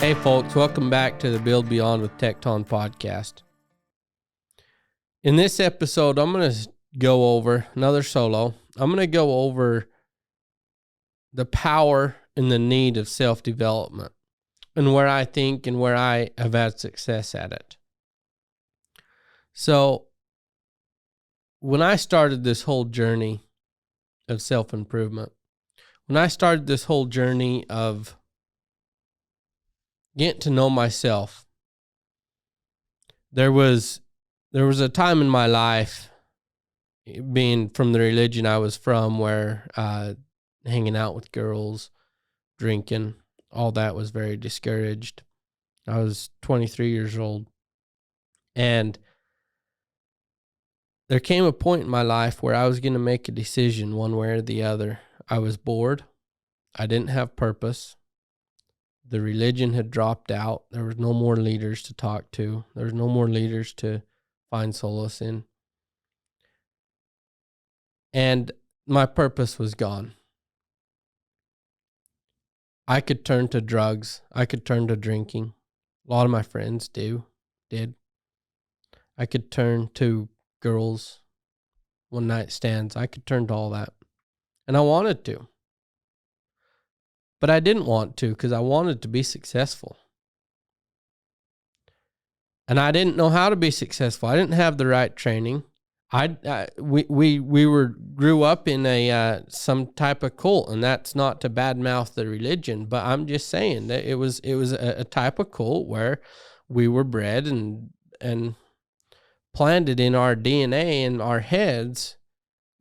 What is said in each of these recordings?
Hey folks, welcome back to the Build Beyond with Tecton podcast. In this episode, I'm going to go over another solo. I'm going to go over the power and the need of self-development and where I think and where I have had success at it. So when I started this whole journey of self-improvement, when I started this whole journey of getting to know myself, there was a time in my life, being from the religion I was from, where hanging out with girls, drinking, all that was very discouraged. I was 23 years old, and there came a point in my life where I was going to make a decision one way or the other. I was bored. I didn't have purpose. The religion had dropped out. There was no more leaders to talk to. There was no more leaders to find solace in. And my purpose was gone. I could turn to drugs. I could turn to drinking. A lot of my friends did. I could turn to girls, one night stands. I could turn to all that. And I wanted to. But I didn't want to, because I wanted to be successful. And I didn't know how to be successful. I didn't have the right training. We grew up in a some type of cult, and that's not to badmouth the religion, but I'm just saying that it was a type of cult where we were bred and planted in our DNA and our heads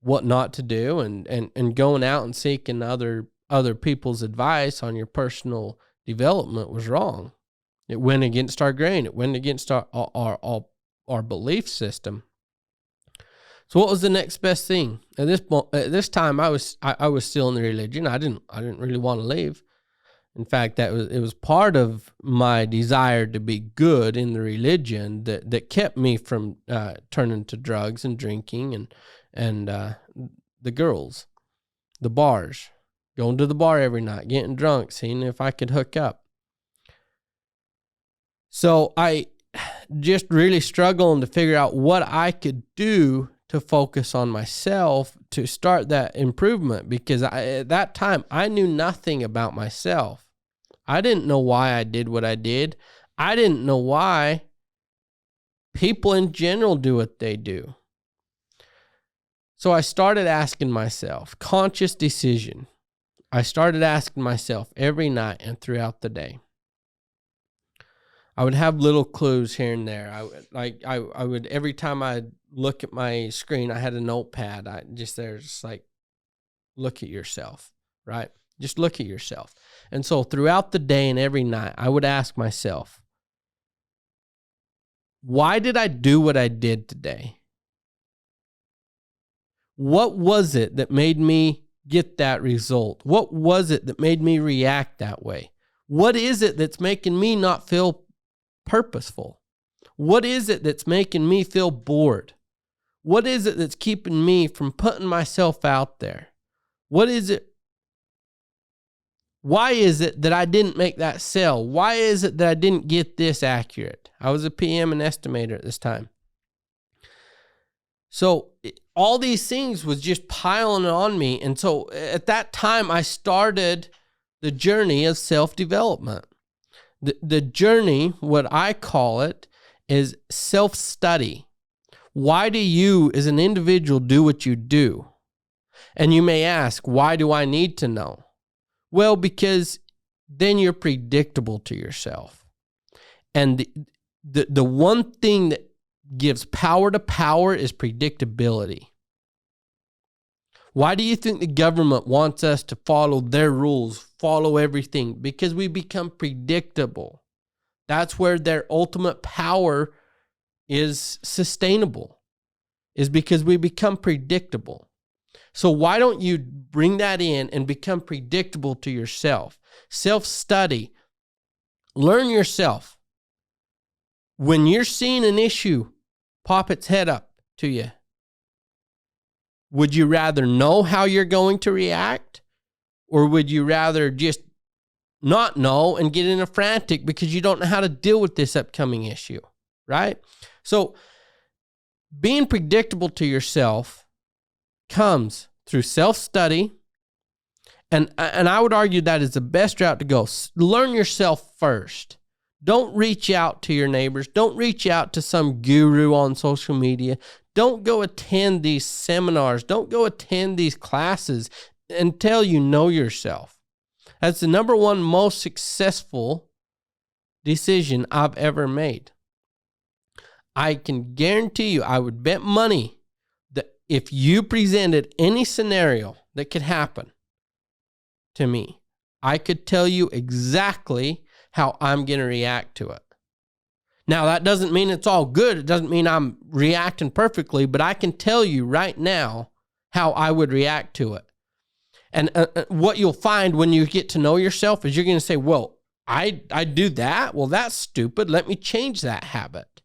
what not to do, and going out and seeking other people's advice on your personal development was wrong. It went against our grain. It went against our belief system. So what was the next best thing? At this time, I was still in the religion. I didn't really want to leave. In fact, it was part of my desire to be good in the religion that kept me from turning to drugs and drinking and the girls, the bars. Going to the bar every night, getting drunk, seeing if I could hook up. So I just really struggling to figure out what I could do to focus on myself to start that improvement, because at that time, I knew nothing about myself. I didn't know why I did what I did. I didn't know why people in general do what they do. So I started asking myself, conscious decision. I started asking myself every night and throughout the day. I would have little clues here and there. I would every time I look at my screen, I had a notepad. Look at yourself, right? Just look at yourself. And so throughout the day and every night, I would ask myself, why did I do what I did today? What was it that made me get that result? What was it that made me react that way? What is it that's making me not feel purposeful? What is it that's making me feel bored? What is it that's keeping me from putting myself out there? What is it? Why is it that I didn't make that sale? Why is it that I didn't get this accurate? I was a PM and estimator at this time. So all these things was just piling on me. And so at that time, I started the journey of self-development. The journey, what I call it, is self-study. Why do you as an individual do what you do? And you may ask, why do I need to know? Well, because then you're predictable to yourself. And the one thing that gives power to power is predictability. Why do you think the government wants us to follow their rules, follow everything? Because we become predictable. That's where their ultimate power is sustainable, is because we become predictable. So why don't you bring that in and become predictable to yourself? Self-study. Learn yourself. When you're seeing an issue pop its head up to you, would you rather know how you're going to react, or would you rather just not know and get in a frantic because you don't know how to deal with this upcoming issue, right? So being predictable to yourself comes through self-study, and I would argue that is the best route to go. Learn yourself first. Don't reach out to your neighbors. Don't reach out to some guru on social media. Don't go attend these seminars. Don't go attend these classes until you know yourself. That's the number one most successful decision I've ever made. I can guarantee you, I would bet money that if you presented any scenario that could happen to me, I could tell you exactly how I'm going to react to it. Now, that doesn't mean it's all good. It doesn't mean I'm reacting perfectly, but I can tell you right now how I would react to it. And what you'll find when you get to know yourself is you're going to say, well, I do that. Well, that's stupid. Let me change that habit.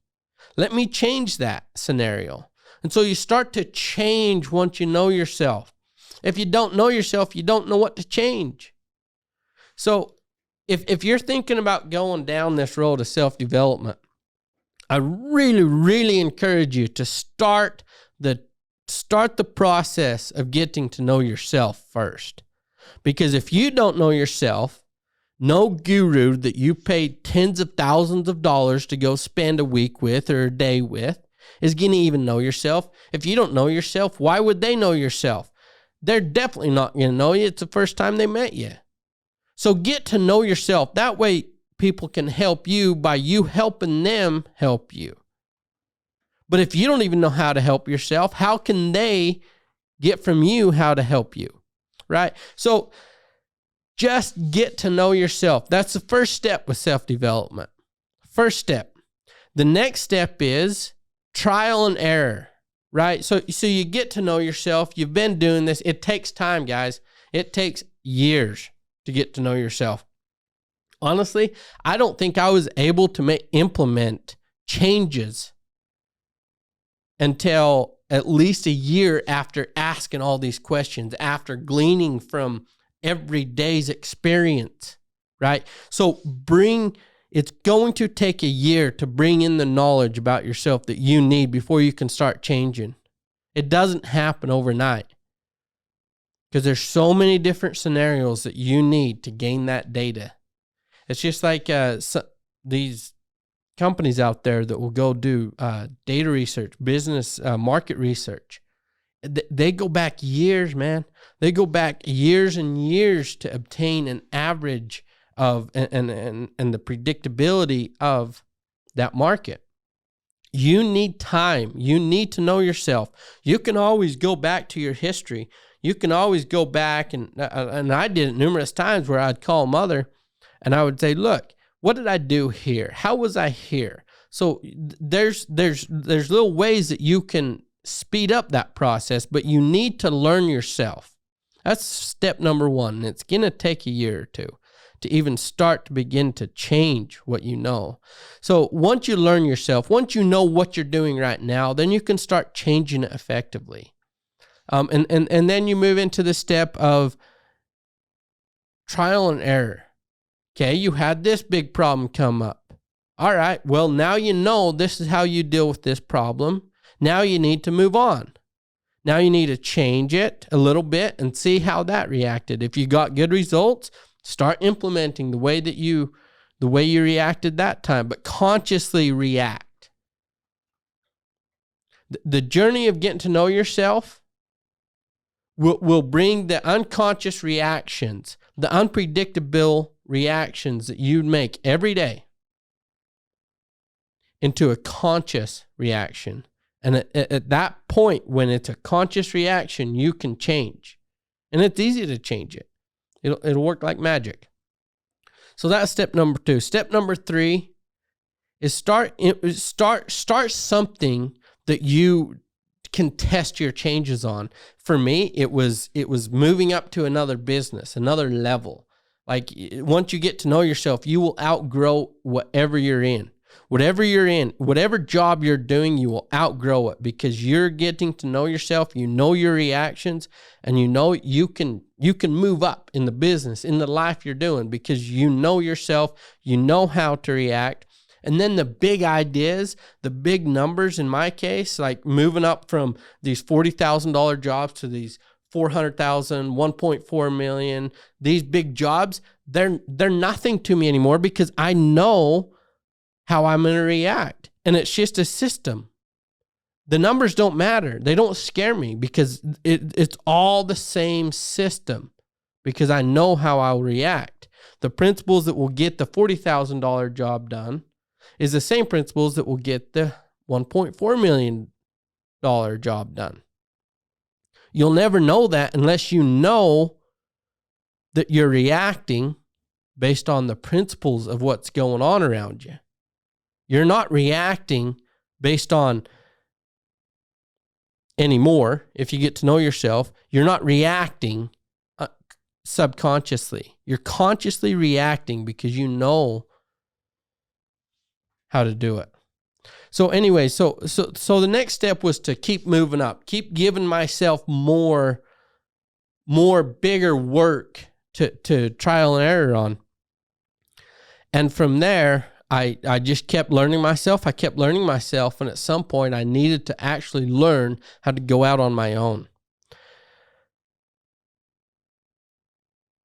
Let me change that scenario. And so you start to change once you know yourself. If you don't know yourself, you don't know what to change. So if you're thinking about going down this road of self-development, I really, really encourage you to start the process of getting to know yourself first. Because if you don't know yourself, no guru that you paid tens of thousands of dollars to go spend a week with or a day with is going to even know yourself. If you don't know yourself, why would they know yourself? They're definitely not going to know you. It's the first time they met you. So get to know yourself. That way people can help you by you helping them help you. But if you don't even know how to help yourself, how can they get from you how to help you, right? So just get to know yourself. That's the first step with self-development. First step. The next step is trial and error, right? So you get to know yourself. You've been doing this. It takes time, guys. It takes years to get to know yourself. Honestly, I don't think I was able to implement changes until at least a year after asking all these questions, after gleaning from every day's experience, right? So it's going to take a year to bring in the knowledge about yourself that you need before you can start changing. It doesn't happen overnight because there's so many different scenarios that you need to gain that data. It's just like these companies out there that will go do data research, business market research. They go back years, man. They go back years and years to obtain an average of and the predictability of that market. You need time. You need to know yourself. You can always go back to your history. You can always go back, and I did it numerous times where I'd call mother and I would say, look, what did I do here? How was I here? So there's little ways that you can speed up that process, but you need to learn yourself. That's step number one. It's going to take a year or two to even start to begin to change what you know. So once you learn yourself, once you know what you're doing right now, then you can start changing it effectively. And then you move into the step of trial and error. Okay, you had this big problem come up. All right, well, now you know this is how you deal with this problem. Now you need to move on. Now you need to change it a little bit and see how that reacted. If you got good results, start implementing the way you reacted that time, but consciously react. The journey of getting to know yourself will bring the unconscious reactions, the unpredictable reactions that you make every day into a conscious reaction. And at that point, when it's a conscious reaction, you can change. And it's easy to change it. It'll work like magic. So that's step number 2. Step number 3 is start something that you can test your changes on. For me, it was moving up to another business, another level. Like once you get to know yourself, you will outgrow whatever you're in. Whatever you're in, whatever job you're doing, you will outgrow it because you're getting to know yourself. You know your reactions, and you know you can move up in the business, in the life you're doing, because you know yourself. You know how to react. And then the big ideas, the big numbers in my case, like moving up from these $40,000 jobs to these 400,000, 1.4 million, these big jobs, they're nothing to me anymore because I know how I'm going to react. And it's just a system. The numbers don't matter. They don't scare me because it's all the same system because I know how I'll react. The principles that will get the $40,000 job done is the same principles that will get the $1.4 million job done. You'll never know that unless you know that you're reacting based on the principles of what's going on around you. You're not reacting based on anymore. If you get to know yourself, you're not reacting subconsciously. You're consciously reacting because you know how to do it. So anyway, so the next step was to keep moving up, keep giving myself more bigger work to trial and error on. And from there, I just kept learning myself. I kept learning myself. And at some point I needed to actually learn how to go out on my own.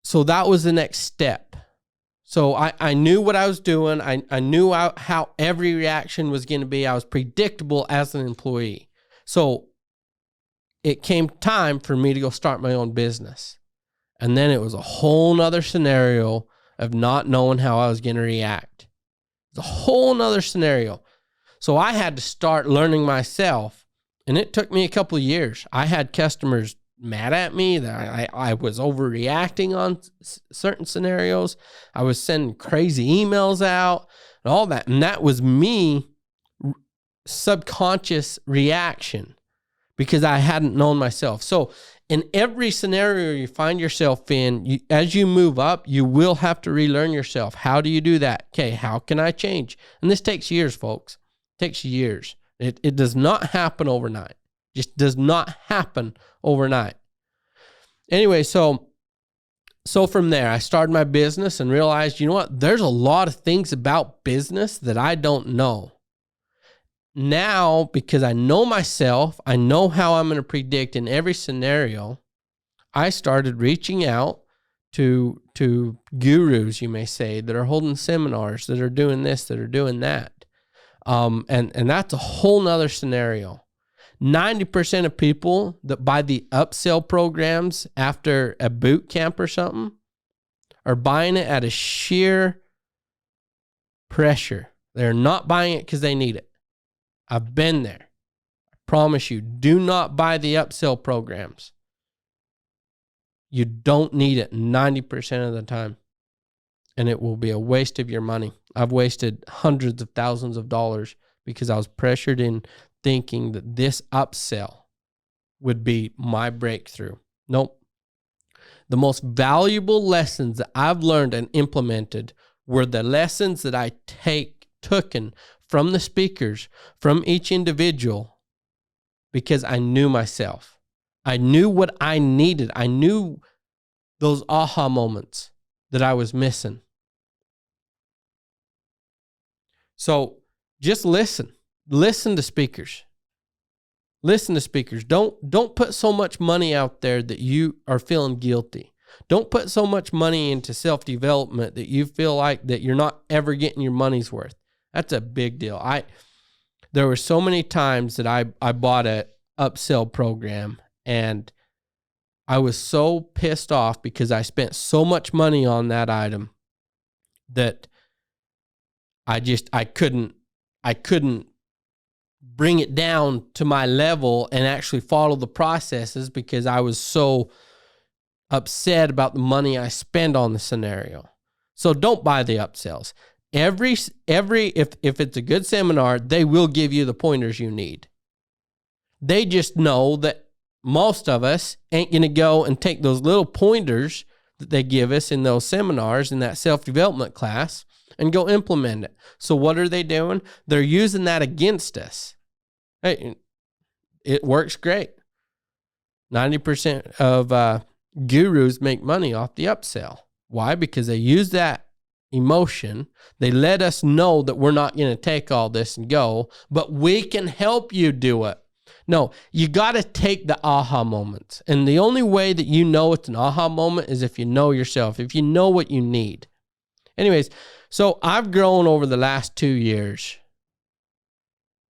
So that was the next step. So I knew what I was doing. I knew how every reaction was going to be. I was predictable as an employee. So it came time for me to go start my own business. And then it was a whole nother scenario of not knowing how I was going to react. It's a whole nother scenario. So I had to start learning myself. And it took me a couple of years. I had customers mad at me that I was overreacting on certain scenarios. I was sending crazy emails out and all that. And that was me subconscious reaction because I hadn't known myself. So in every scenario you find yourself in, as you move up, you will have to relearn yourself. How do you do that? Okay, how can I change? And this takes years, folks. It takes years. It does not happen overnight. Just does not happen overnight. Anyway, so from there, I started my business and realized, you know what? There's a lot of things about business that I don't know. Now, because I know myself, I know how I'm going to predict in every scenario, I started reaching out to gurus, you may say, that are holding seminars, that are doing this, that are doing that. And that's a whole nother scenario. 90% of people that buy the upsell programs after a boot camp or something are buying it out of sheer pressure. They're not buying it because they need it. I've been there. I promise you, do not buy the upsell programs. You don't need it 90% of the time. And it will be a waste of your money. I've wasted hundreds of thousands of dollars because I was pressured in thinking that this upsell would be my breakthrough. Nope. The most valuable lessons that I've learned and implemented were the lessons that I taken from the speakers, from each individual, because I knew myself. I knew what I needed. I knew those aha moments that I was missing. So just listen. Listen to speakers. Listen to speakers. Don't put so much money out there that you are feeling guilty. Don't put so much money into self-development that you feel like that you're not ever getting your money's worth. That's a big deal. There were so many times that I bought a upsell program and I was so pissed off because I spent so much money on that item that I couldn't bring it down to my level and actually follow the processes because I was so upset about the money I spend on the scenario. So don't buy the upsells. If it's a good seminar, they will give you the pointers you need. They just know that most of us ain't going to go and take those little pointers that they give us in those seminars in that self-development class and go implement it. So what are they doing? They're using that against us. Hey, it works great. 90% of gurus make money off the upsell. Why? Because they use that emotion. They let us know that we're not going to take all this and go, but we can help you do it. No, you got to take the aha moments. And the only way that you know it's an aha moment is if you know yourself, if you know what you need. Anyways, so I've grown over the last 2 years,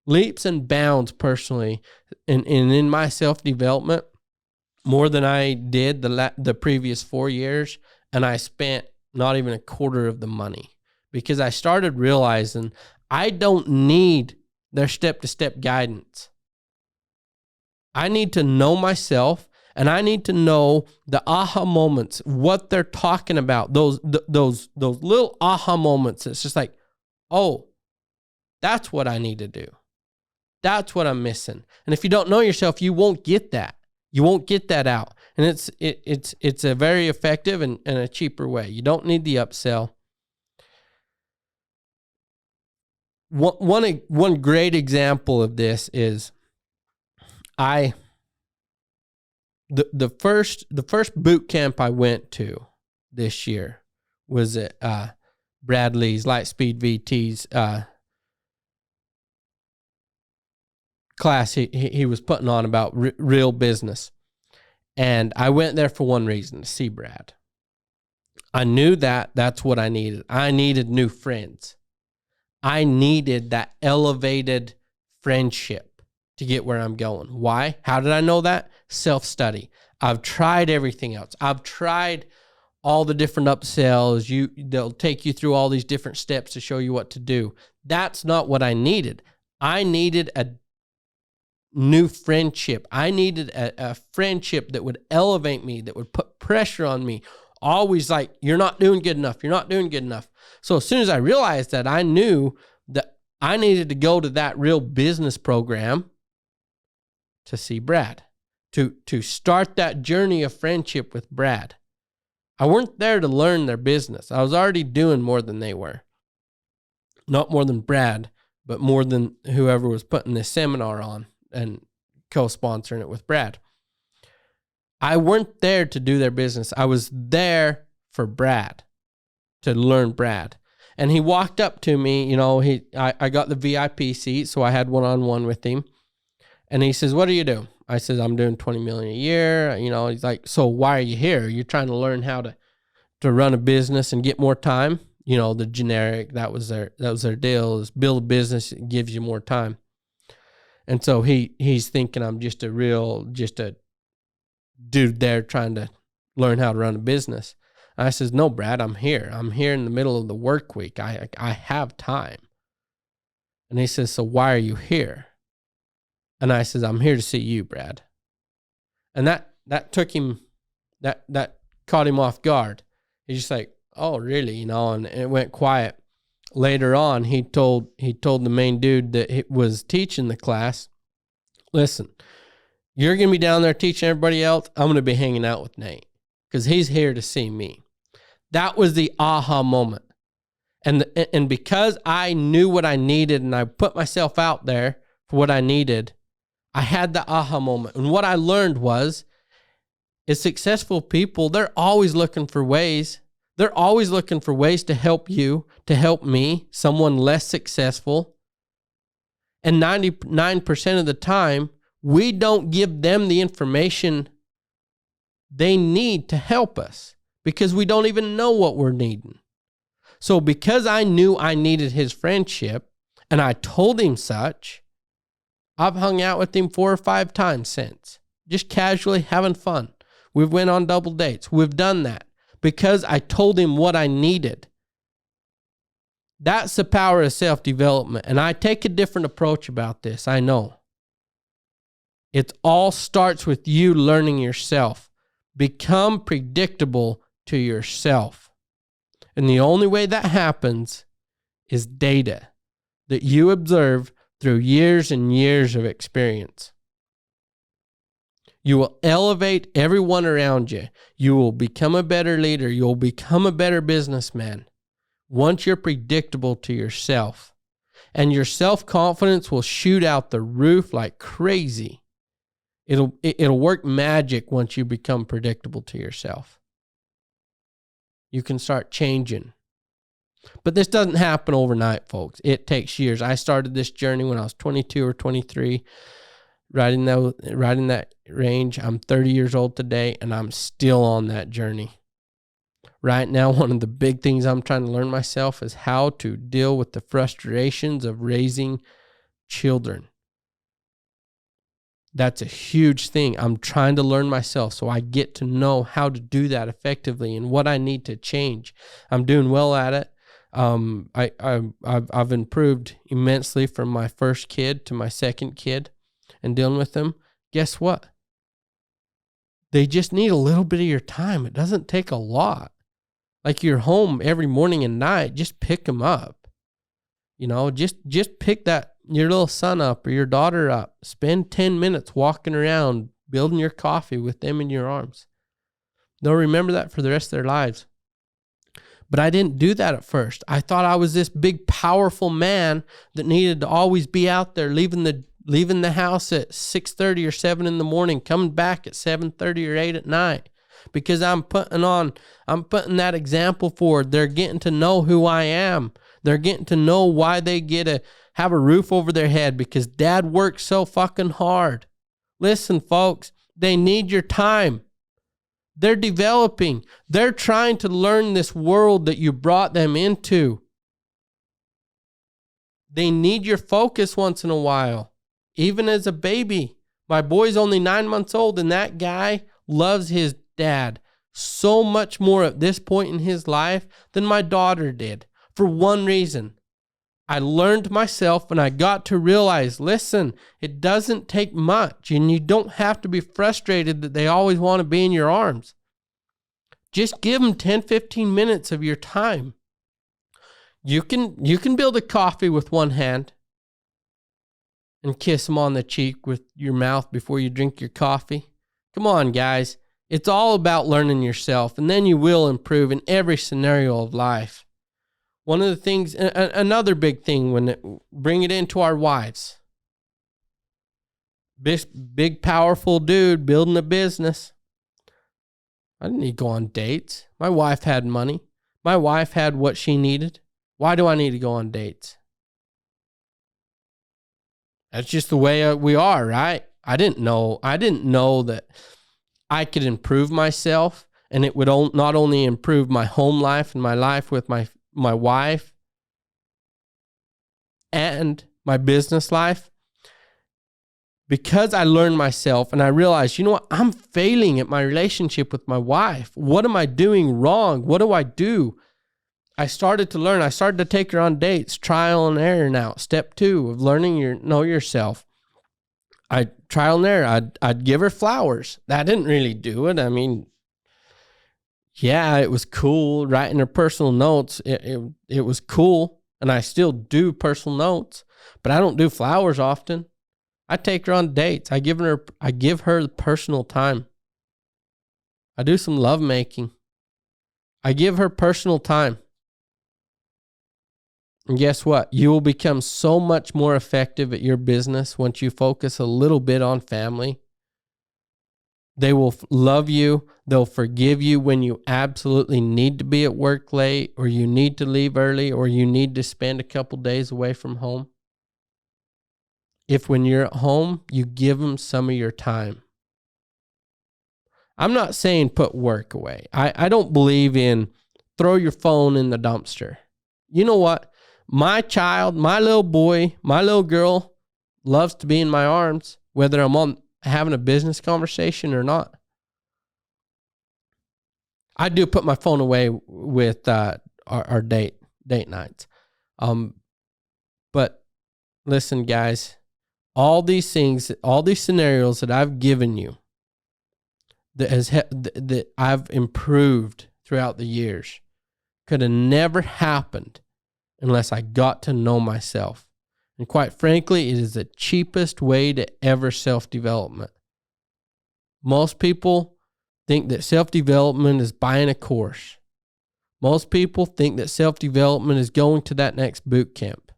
leaps and bounds personally, and in my self-development, more than I did the previous 4 years, and I spent not even a quarter of the money because I started realizing I don't need their step-to-step guidance. I need to know myself, and I need to know the aha moments, what they're talking about, those little aha moments. It's just like, oh, that's what I need to do. That's what I'm missing. And if you don't know yourself, you won't get that. You won't get that out. And it's a very effective and a cheaper way. You don't need the upsell. One great example of this is the first boot camp I went to this year was at Bradley's Lightspeed VT's class he was putting on about real business. And I went there for one reason, to see Brad. I knew that's what I needed. I needed new friends. I needed that elevated friendship to get where I'm going. Why? How did I know that? Self-study. I've tried everything else. I've tried all the different upsells. They'll take you through all these different steps to show you what to do. That's not what I needed. I needed a new friendship. I needed a friendship that would elevate me, that would put pressure on me. Always like, you're not doing good enough. You're not doing good enough. So as soon as I realized that, I knew that I needed to go to that real business program to see Brad, to start that journey of friendship with Brad. I weren't there to learn their business. I was already doing more than they were. Not more than Brad, but more than whoever was putting this seminar on and co-sponsoring it with Brad. I weren't there to do their business. I was there for Brad, to learn Brad. And he walked up to me, I got the VIP seat, so I had one-on-one with him. And he says, "What do you do?" I said, "I'm doing 20 million a year." He's like, "So why are you here? You're trying to learn how to run a business and get more time?" The generic, that was their deal, is build a business, it gives you more time. And so he's thinking I'm just a dude there trying to learn how to run a business. And I says, "No, Brad, I'm here. I'm here in the middle of the work week. I have time." And he says, "So why are you here?" And I says, "I'm here to see you, Brad." And that took him, that caught him off guard. He's just like, "Oh, really?" And it went quiet. Later on, he told the main dude that was teaching the class, "Listen, you're going to be down there teaching everybody else. I'm going to be hanging out with Nate because he's here to see me." That was the aha moment. And because I knew what I needed and I put myself out there for what I needed, I had the aha moment. And what I learned is successful people, they're always looking for ways. They're always looking for ways to help you, to help me, someone less successful. And 99% of the time, we don't give them the information they need to help us because we don't even know what we're needing. So because I knew I needed his friendship and I told him such, I've hung out with him 4 or 5 times since, just casually having fun. We've went on double dates. We've done that because I told him what I needed. That's the power of self-development. And I take a different approach about this, I know. It all starts with you learning yourself. Become predictable to yourself. And the only way that happens is data that you observe through years and years of experience. You will elevate everyone around you. You will become a better leader. You'll become a better businessman once you're predictable to yourself, and your self-confidence will shoot out the roof like crazy. It'll work magic once you become predictable to yourself. You can start changing. But this doesn't happen overnight, folks. It takes years. I started this journey when I was 22 or 23, right in that range. I'm 30 years old today, and I'm still on that journey. Right now, one of the big things I'm trying to learn myself is how to deal with the frustrations of raising children. That's a huge thing. I'm trying to learn myself so I get to know how to do that effectively and what I need to change. I'm doing well at it. I've improved immensely from my first kid to my second kid and dealing with them. Guess what? They just need a little bit of your time. It doesn't take a lot. Like you're home every morning and night, just pick them up. You know, just pick your little son up or your daughter up. Spend 10 minutes walking around, building your coffee with them in your arms. They'll remember that for the rest of their lives. But I didn't do that at first. I thought I was this big, powerful man that needed to always be out there, leaving the house at 6:30 or 7 in the morning, coming back at 7:30 or 8 at night. Because I'm putting that example forward. They're getting to know who I am. They're getting to know why they get to have a roof over their head, because dad works so fucking hard. Listen, folks, they need your time. They're developing. They're trying to learn this world that you brought them into. They need your focus once in a while. Even as a baby. My boy's only 9 months old, and that guy loves his dad so much more at this point in his life than my daughter did. For one reason. I learned myself and I got to realize, listen, it doesn't take much, and you don't have to be frustrated that they always want to be in your arms. Just give them 10, 15 minutes of your time. You can build a coffee with one hand and kiss them on the cheek with your mouth before you drink your coffee. Come on, guys. It's all about learning yourself, and then you will improve in every scenario of life. One of the things, another big thing, bring it into our wives. Big, powerful dude building a business. I didn't need to go on dates. My wife had money. My wife had what she needed. Why do I need to go on dates? That's just the way we are, right? I didn't know that I could improve myself, and it would not only improve my home life and my life with my wife and my business life, because I learned myself and I realized, you know what, I'm failing at my relationship with my wife. What am I doing wrong? What do I do? I started to learn. I started to take her on dates, trial and error now. Step 2 of learning know yourself. Trial and error. I'd give her flowers. That didn't really do it. I mean, yeah, it was cool writing her personal notes. It was cool, and I still do personal notes, but I don't do flowers often. I take her on dates. I give her the personal time. I do some love making. I give her personal time. And guess what? You will become so much more effective at your business once you focus a little bit on family. They will love you. They'll forgive you when you absolutely need to be at work late, or you need to leave early, or you need to spend a couple days away from home. If when you're at home, you give them some of your time. I'm not saying put work away. I don't believe in throw your phone in the dumpster. You know what? My child, my little boy, my little girl loves to be in my arms, whether I'm having a business conversation or not. I do put my phone away with our date nights. But listen, guys, all these things, all these scenarios that I've given you that I've improved throughout the years could have never happened unless I got to know myself. And quite frankly, it is the cheapest way to ever self-development. Most people think that self-development is buying a course. Most people think that self-development is going to that next boot camp,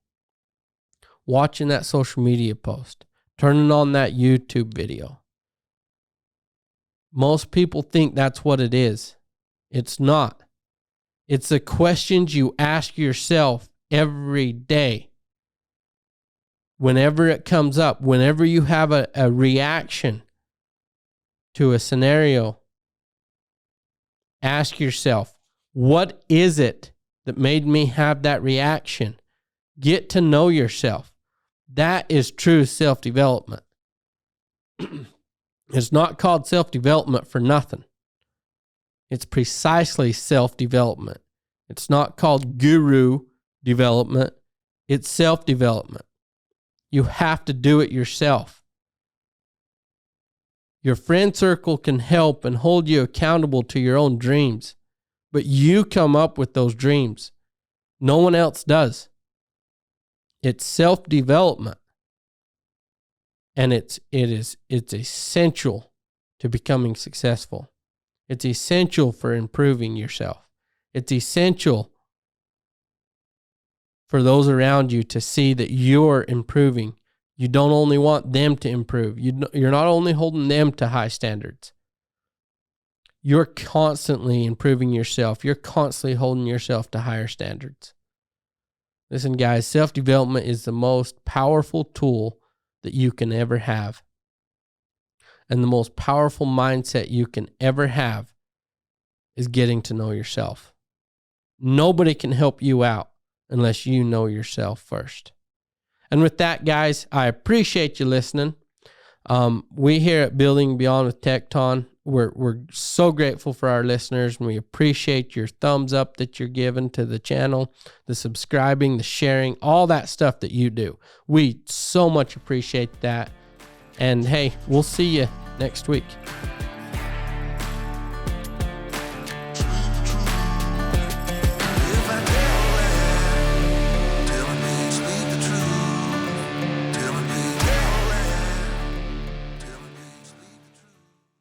watching that social media post, turning on that YouTube video. Most people think that's what it is. It's not. It's the questions you ask yourself every day. Whenever it comes up, whenever you have a reaction to a scenario, ask yourself, what is it that made me have that reaction? Get to know yourself. That is true self-development. It's not called self-development for nothing. It's precisely self-development. It's not called guru development. It's self-development. You have to do it yourself. Your friend circle can help and hold you accountable to your own dreams, but you come up with those dreams. No one else does. It's self-development. And it's essential to becoming successful. It's essential for improving yourself. It's essential for those around you to see that you're improving. You don't only want them to improve. You're not only holding them to high standards. You're constantly improving yourself. You're constantly holding yourself to higher standards. Listen, guys, self-development is the most powerful tool that you can ever have. And the most powerful mindset you can ever have is getting to know yourself. Nobody can help you out unless you know yourself first. And with that, guys, I appreciate you listening. We here at Building Beyond with Tecton, we're so grateful for our listeners, and we appreciate your thumbs up that you're giving to the channel, the subscribing, the sharing, all that stuff that you do. We so much appreciate that. And hey, we'll see you next week.